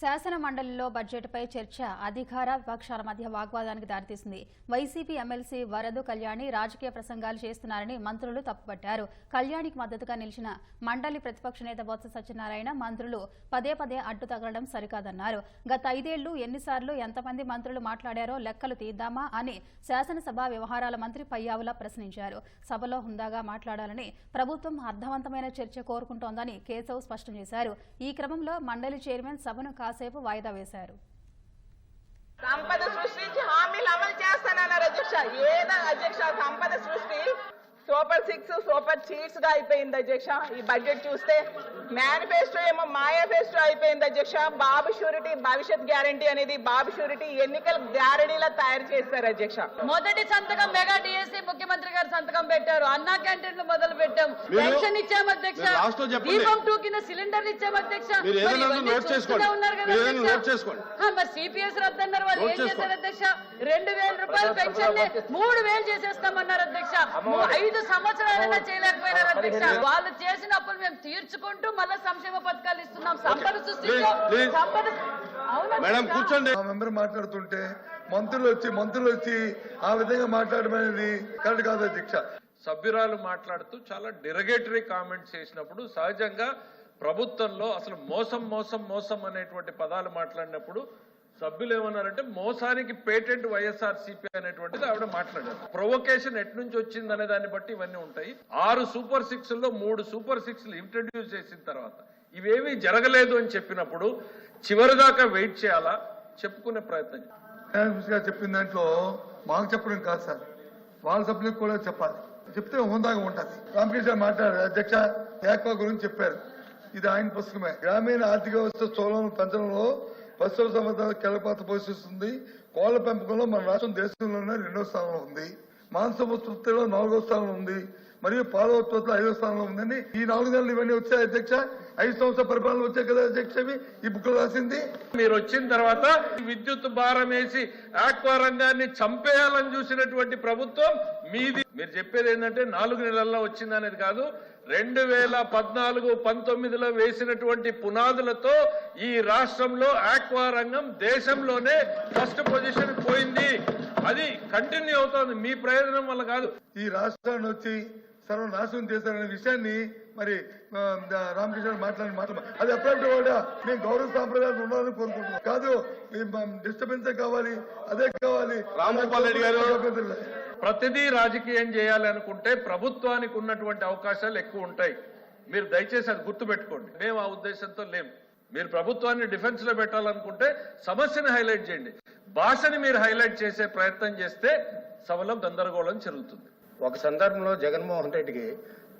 శాసన మండలిలో బడ్జెట్పై చర్చ అధికార విపక్షాల మధ్య వాగ్వాదానికి దారితీసింది. వైసీపీ ఎమ్మెల్సీ వరదు కళ్యాణి రాజకీయ ప్రసంగాలు చేస్తున్నారని మంత్రులు తప్పుపట్టారు. కళ్యాణికి మద్దతుగా నిలిచిన మండలి ప్రతిపక్ష నేత బొత్స సత్యనారాయణ మంత్రులు పదే పదే అడ్డు తగలడం సరికాదన్నారు. గత 5 ఏళ్లు ఎన్నిసార్లు ఎంతమంది మంత్రులు మాట్లాడారో లెక్కలు తీద్దామా అని శాసనసభ వ్యవహారాల మంత్రి పయ్యావుల ప్రశ్నించారు. సభలో హుందాగా మాట్లాడాలని ప్రభుత్వం అర్థవంతమైన చర్చ కోరుకుంటోందని కేశవ్ స్పష్టం చేశారు. ఈ క్రమంలో మండలి చైర్మన్ సభను కాసేపు వాయిదా వేశారు. సంపద సృష్టించి హామీలు అమలు చేస్తానన్నారు అధ్యక్ష. ఏదో అధ్యక్ష సంపద సృష్టి సూపర్ 6 సూపర్ చీట్స్ గా అయిపోయింది అధ్యక్ష. ఈ బడ్జెట్ చూస్తే మేనిఫెస్టో ఏమో మాయాఫెస్టో అయిపోయింది అధ్యక్ష. బాబు షూరిటీ భవిష్యత్ గ్యారంటీ అనేది బాబు షూరిటీ ఎన్నికల గ్యారంటీలా తయారు చేస్తారు అధ్యక్ష. మొదటి సంతకం మెగా డిఎస్సీ ముఖ్యమంత్రి గారు సంతకం పెట్టారు. అన్నా క్యాంటీన్లు మొదలు పెట్టాం, పెన్షన్ ఇచ్చాము అధ్యక్ష. దీపం 2 కింద సిలిండర్లు ఇచ్చాము అధ్యక్ష. ఉన్నారు కదా మరి సిపిఎస్ రద్దన్నారు. వాళ్ళు ఏం చేశారు అధ్యక్ష? 2000 రూపాయలు పెన్షన్ 3000 చేసేస్తామన్నారు అధ్యక్ష. 5 సంవత్సరాలైనా చేయలేకపోయినారు అధ్యక్ష. వాళ్ళు చేసిన అప్పులు మేము తీర్చుకుంటూ మళ్ళీ సంక్షేమ పథకాలు ఇస్తున్నాం. సంపద మెంబర్ మాట్లాడుతుంటే మంత్రులు వచ్చి ఆ విధంగా మాట్లాడడం అనేది కరెక్ట్ కాదు అధ్యక్ష. సభ్యురాలు మాట్లాడుతూ చాలా డెరగేటరీ కామెంట్స్ చేసినప్పుడు సహజంగా ప్రభుత్వంలో అసలు మోసం అనేటువంటి పదాలు మాట్లాడినప్పుడు సభ్యులు ఏమన్నారంటే మోసానికి పేటెంట్ వైఎస్ఆర్సీపీ అనేటువంటిది ఆవిడ మాట్లాడారు. ప్రొవొకేషన్ ఎట్నుంచి వచ్చింది అనే దాన్ని బట్టి ఇవన్నీ ఉంటాయి. 6 సూపర్ 6లో 3 సూపర్ 6లు ఇంట్రడ్యూస్ చేసిన తర్వాత ఇవేమీ జరగలేదు అని చెప్పినప్పుడు చివరిదాకా వెయిట్ చేయాలా? చెప్పుకునే ప్రయత్నం చెప్పిన దాంట్లో మాకు చెప్పడం కాదు సార్, వాళ్ళ సభ్యులకు కూడా చెప్పాలి. చెప్తే హోందాగా ఉంటుంది. రామకృష్ణ మాట్లాడారు అధ్యక్ష. ఏక్వా గురించి చెప్పారు. ఇది ఆయన పుస్తకమే. గ్రామీణ ఆర్థిక వ్యవస్థ స్థూలం పెంచడంలో పశువుల సంవర్ధన కీలకపాత్ర పోషిస్తుంది. కోళ్ల పెంపకంలో మన రాష్ట్రం దేశంలోనే 2వ స్థానంలో ఉంది. మాంసం ఉత్పత్తిలో 4వ స్థానంలో ఉంది. మరియు పాల ఉత్పత్తిలో 5వ స్థానంలో ఉందని ఈ 4 నెలలు ఇవన్నీ వచ్చాయి అధ్యక్ష. 5 సంవత్సరాల పరిపాలన వచ్చాయి కదా అధ్యక్ష. ఈ బుక్ రాసింది మీరు వచ్చిన తర్వాత విద్యుత్ భారం వేసి ఆక్వా రంగాన్ని చంపేయాలని చూసినటువంటి ప్రభుత్వం మీది. మీరు చెప్పేది ఏంటంటే 4 నెలల్లో వచ్చింది అనేది కాదు. 2014-19లో వేసినటువంటి పునాదులతో ఈ రాష్ట్రంలో ఆక్వా రంగం దేశంలోనే ఫస్ట్ పొజిషన్ పోయింది. అది కంటిన్యూ అవుతోంది. మీ ప్రయోజనం వల్ల కాదు. ఈ రాష్ట్రాన్ని వచ్చి సర్వనాశనం చేశారనే విషయాన్ని మరి రామకృష్ణ మాట్లాడి అది అప్పుడప్పుడు కూడా మేము గౌరవ సాంప్రదాయాలు ఉండాలని కోరుకుంటున్నాం. కాదు డిస్టర్బెన్స్ కావాలి, అదే కావాలి. రామగోపాల్ రెడ్డి గారు ప్రతిదీ రాజకీయం చేయాలి అనుకుంటే ప్రభుత్వానికి ఉన్నటువంటి అవకాశాలు ఎక్కువ ఉంటాయి. మీరు దయచేసి అది గుర్తుపెట్టుకోండి. మేము ఆ ఉద్దేశంతో లేము. మీరు ప్రభుత్వాన్ని డిఫెన్స్ లో పెట్టాలనుకుంటే సమస్యని హైలైట్ చేయండి. భాషని మీరు హైలైట్ చేసే ప్రయత్నం చేస్తే సభలో గందరగోళం జరుగుతుంది. ఒక సందర్భంలో జగన్మోహన్ రెడ్డికి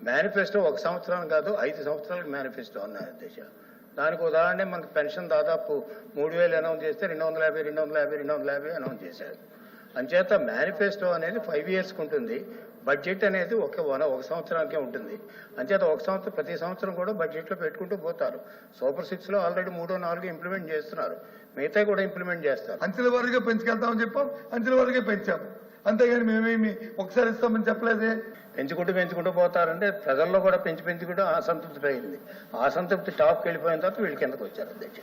మేనిఫెస్టో 1 సంవత్సరం కాదు 5 సంవత్సరాలకు మేనిఫెస్టో అన్నారు అధ్యక్ష. దానికి ఉదాహరణ మనకు పెన్షన్ దాదాపు 3000 అనౌన్స్ చేస్తే 250 అనౌన్స్ చేశారు. అంచేత మేనిఫెస్టో అనేది 5 ఇయర్స్కి ఉంటుంది. బడ్జెట్ అనేది ఒక సంవత్సరానికే ఉంటుంది. అంచేత ప్రతి సంవత్సరం కూడా బడ్జెట్లో పెట్టుకుంటూ పోతారు. సూపర్ 6లో ఆల్రెడీ 3, 4 ఇంప్లిమెంట్ చేస్తున్నారు. మిగతా కూడా ఇంప్లిమెంట్ చేస్తారు. అంచెల వారీగా పెంచుకెళ్తామని చెప్పాం, అంచెల వారీగా పెంచాము. అంతేగాని మేమేమి ఒకసారి ఇస్తామని చెప్పలేదే. పెంచుకుంటూ పోతారంటే ప్రజల్లో కూడా పెంచి కూడా అసంతృప్తి పోయింది. ఆ అసంతృప్తి టాప్కి వెళ్ళిపోయిన తర్వాత వీళ్ళ కిందకు వచ్చారు అధ్యక్ష.